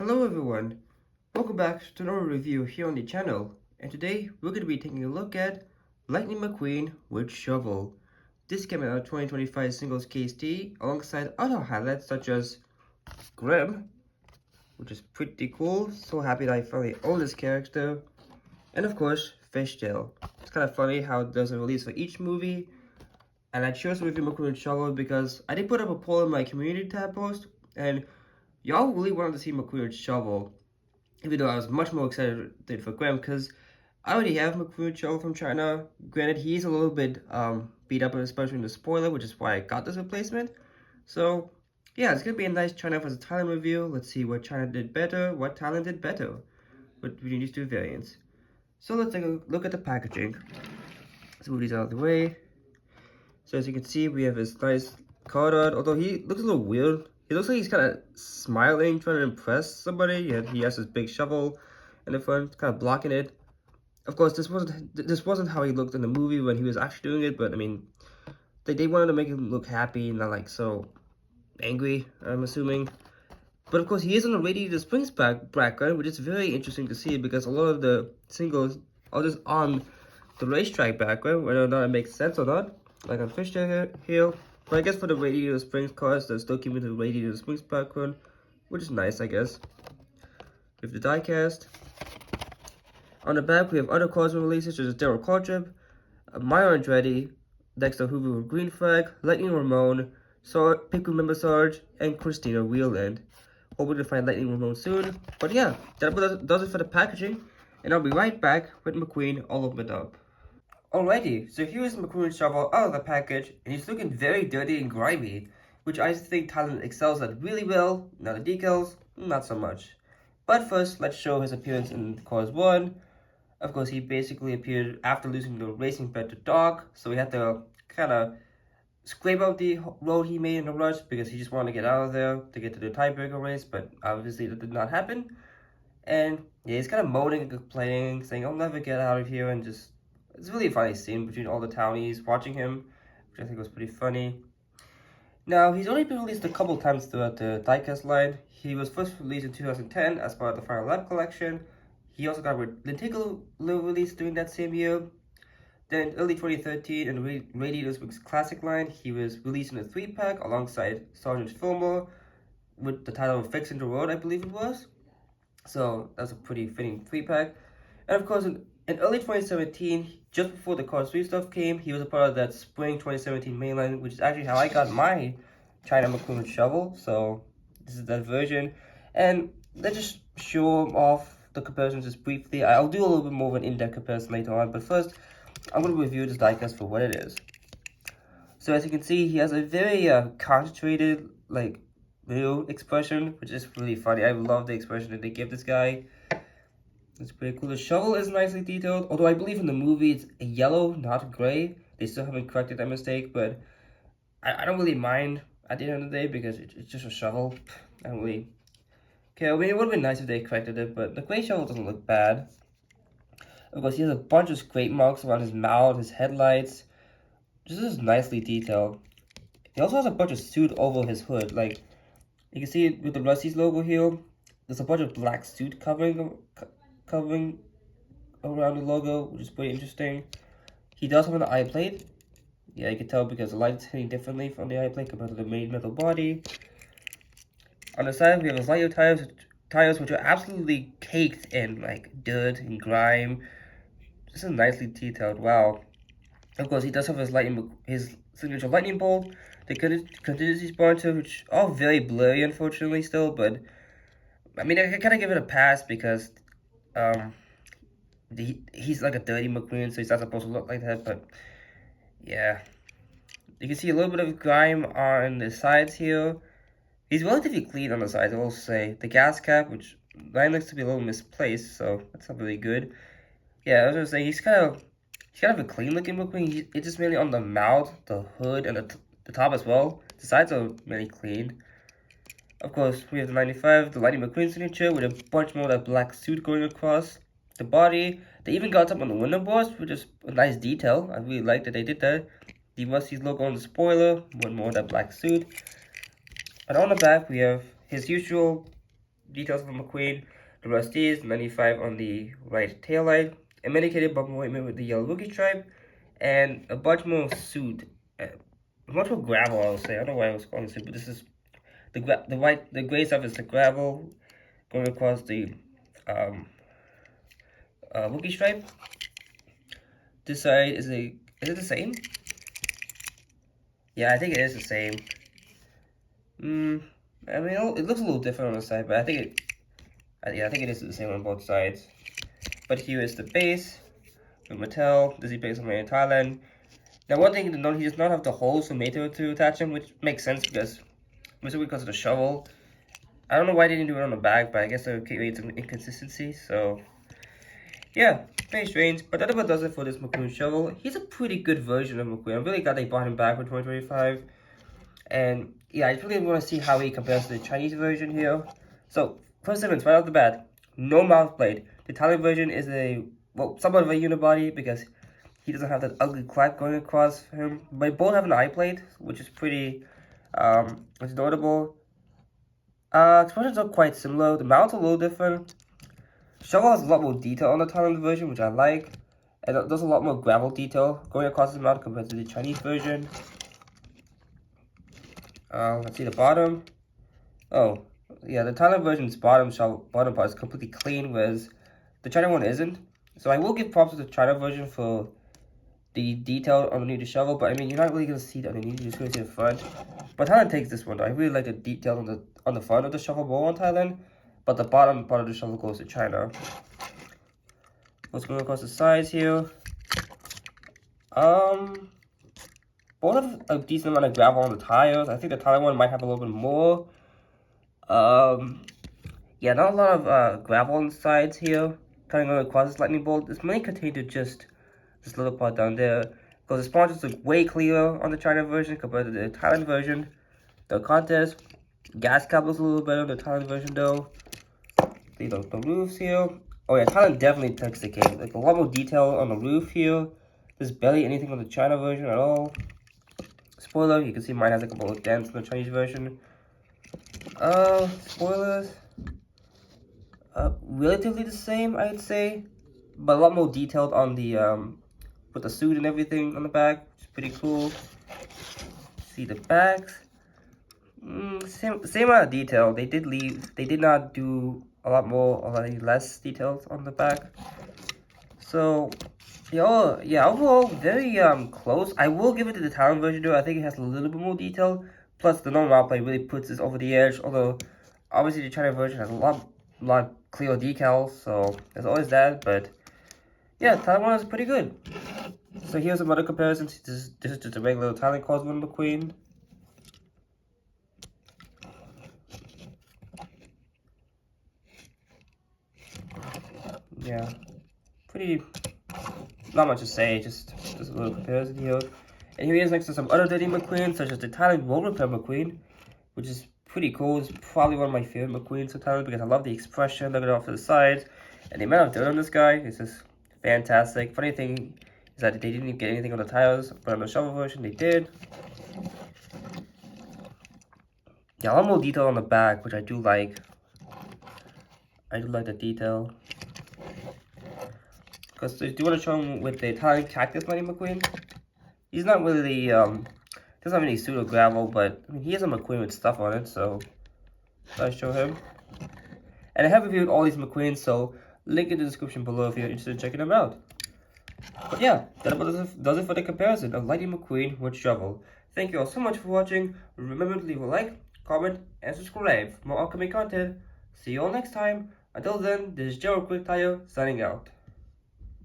Hello everyone, welcome back to another review here on the channel, and today we're going to be taking a look at Lightning McQueen with Shovel. This came out 2025 singles KST alongside other highlights such as Grim, which is pretty cool, so happy that I finally own this character, and of course Fishtail. It's kind of funny how there's a release for each movie, and I chose to review McQueen with Shovel because I did put up a poll in my community tab post, and y'all really wanted to see McQueen with Shovel. Even though I was much more excited for Graham, because I already have McQueen Shovel from China. Granted, he's a little bit beat up, especially in the spoiler, which is why I got this replacement. So, yeah, it's going to be a nice China versus Thailand review. Let's see what China did better, what Thailand did better between these two variants. So let's take a look at the packaging. Let's move these out of the way. So as you can see, we have this nice card art, although he looks a little weird. He looks like he's kind of smiling, trying to impress somebody, and he has this big shovel in the front, kind of blocking it. Of course, this wasn't how he looked in the movie when he was actually doing it, but I mean, they wanted to make him look happy, not like so angry, I'm assuming. But of course, he is on a Radiator Springs background, which is very interesting to see because a lot of the singles are just on the racetrack background, whether or not it makes sense or not. Like on Fishtail here. But I guess for the Radiator Springs cars, they're still keeping the Radiator Springs background, which is nice, I guess. With the diecast. On the back, we have other cars releases, such as Daryl Cartrip, Myron Andretti, Dexter Hoover with Green Flag, Lightning Ramon, Piku Member Sarge, and Christina Wheeland. Hoping to find Lightning Ramon soon. But yeah, that does it for the packaging. And I'll be right back with McQueen all opened up. Alrighty, so here is McQueen Shovel out of the package, and he's looking very dirty and grimy, which I think Thailand excels at really well. Now the decals, not so much. But first, let's show his appearance in Cars 1. Of course, he basically appeared after losing the racing bet to Dog, so he had to kind of scrape out the road he made in a rush because he just wanted to get out of there to get to the tiebreaker race, but obviously that did not happen. And yeah, he's kind of moaning and complaining, saying, I'll never get out of here, and just it's really a funny scene between all the townies watching him, which I think was pretty funny. Now, he's only been released a couple times throughout the diecast line. He was first released in 2010 as part of the Final Lap collection. He also got a lenticular release during that same year. Then, early 2013, in the Radiator Springs Classic line, he was released in a 3-pack alongside Sergeant Fillmore with the title of Fixing the Road, I believe it was. So, that's a pretty fitting 3-pack. And of course, in early 2017, just before the Cars 3 stuff came, he was a part of that spring 2017 mainline, which is actually how I got my China McQueen Shovel. So this is that version. And let's just show off the comparisons just briefly. I'll do a little bit more of an in-depth comparison later on, but first, I'm going to review this diecast for what it is. So as you can see, he has a very concentrated, like, real expression, which is really funny. I love the expression that they give this guy. It's pretty cool. The shovel is nicely detailed, although I believe in the movie it's yellow, not gray. They still haven't corrected that mistake, but I don't really mind at the end of the day because it's just a shovel. I don't really care. I mean, it would have been nice if they corrected it, but the gray shovel doesn't look bad. Of course, he has a bunch of scrape marks around his mouth, his headlights. This is nicely detailed. He also has a bunch of soot over his hood. Like, you can see it with the Rusty's logo here. There's a bunch of black soot covering around the logo, which is pretty interesting. He does have an eye plate. Yeah, you can tell because the light's hitting differently from the eye plate compared to the main metal body. On the side, we have his lighter tires which are absolutely caked in like dirt and grime. This is nicely detailed. Wow. Of course, he does have his signature lightning bolt, the contingency sponsor, which are very blurry, unfortunately, still. But I mean, I can kind of give it a pass because he's like a dirty McQueen, so he's not supposed to look like that. But yeah, you can see a little bit of grime on the sides here. He's relatively clean on the sides, I will say. The gas cap, which mine looks to be a little misplaced, so that's not really good. Yeah, I was gonna say he's kind of a clean looking McQueen. It's just mainly on the mouth, the hood, and the top as well. The sides are really clean. Of course, we have the 95, the Lightning McQueen signature with a bunch more of that black suit going across the body. They even got up on the window bars, which is a nice detail. I really like that they did that. The Rusty's logo on the spoiler, one more of that black suit. And on the back, we have his usual details of a McQueen. The rusties, 95 on the right tail light, a medicated bumper weight with the yellow Wookiee stripe, and a bunch more suit. Much more gravel, I would say. I don't know why I was calling it suit, but this is the gray stuff is the gravel going across the Wookiee stripe. This side is it the same? Yeah, I think it is the same. I mean, it looks a little different on the side, but I think it is the same on both sides. But here is the base with Mattel. This is based on made in Thailand. Now, one thing to note, he does not have the holes for Mattel to attach him, which makes sense because of the shovel. I don't know why they didn't do it on the back, but I guess there creates some inconsistency. So, yeah, very strange. But that about does it for this McQueen shovel. He's a pretty good version of McQueen. I'm really glad they brought him back for 2025. And yeah, I really want to see how he compares to the Chinese version here. So, first difference right off the bat, no mouth plate. The Thailand version is somewhat of a unibody because he doesn't have that ugly clap going across him. But they both have an eye plate, which is pretty it's notable. Expressions are quite similar. The mount's a little different. Shovel has a lot more detail on the Thailand version, which I like. And there's a lot more gravel detail going across his mount compared to the Chinese version. Let's see the bottom. Oh, yeah, the Thailand version's bottom part is completely clean, whereas the China one isn't. So I will give props to the China version for the detail underneath the shovel, but I mean, you're not really going to see that underneath, you're just going to see the front. But Thailand takes this one though. I really like the detail on the front of the shovel more on Thailand, but the bottom part of the shovel goes to China. What's going across the sides here? Both have a decent amount of gravel on the tires. I think the Thailand one might have a little bit more. Yeah, not a lot of gravel on the sides here. Kind of going across this lightning bolt. It's mainly contained to just this little part down there. Because the sponsors look way clearer on the China version compared to the Thailand version. The contest gas cap looks a little better on the Thailand version though. The roofs here. Oh yeah, Thailand definitely takes the cake. Like a lot more detail on the roof here. There's barely anything on the China version at all. Spoiler, you can see mine has like a couple of dents in the Chinese version. Spoilers. Relatively the same, I'd say. But a lot more detailed on the, with the suit and everything on the back. Which is pretty cool. See the backs. Same amount of detail. They did not do a lot more or any less details on the back. So, yeah, overall, very close. I will give it to the Thailand version though. I think it has a little bit more detail. Plus, the normal outplay really puts this over the edge. Although, obviously, the China version has a lot clearer decals. So, there's always that. But, yeah, Thailand one is pretty good. So, here's some other comparisons. This is just a regular Thailand Cosmo McQueen. Yeah, pretty, not much to say, just a little comparison here. And here he is next to some other dirty McQueen, such as the Thailand Roll Repair McQueen, which is pretty cool. It's probably one of my favorite McQueens of Thailand because I love the expression, look at it off to the sides. And the amount of dirt on this guy is just fantastic. Funny thing is that they didn't get anything on the tires, but on the shovel version they did. Yeah, a lot more detail on the back, which I do like. I do like the detail. Because do you want to show him with the Italian Cactus Lightning McQueen? He's not really, doesn't have any pseudo gravel, but I mean, he is a McQueen with stuff on it, so I'll show him. And I have reviewed all these McQueens, so link in the description below if you're interested in checking them out. But yeah, that about does it for the comparison of Lightning McQueen with shovel. Thank you all so much for watching. Remember to leave a like, comment, and subscribe for more upcoming content. See you all next time. Until then, this is Joe Quick Tire signing out.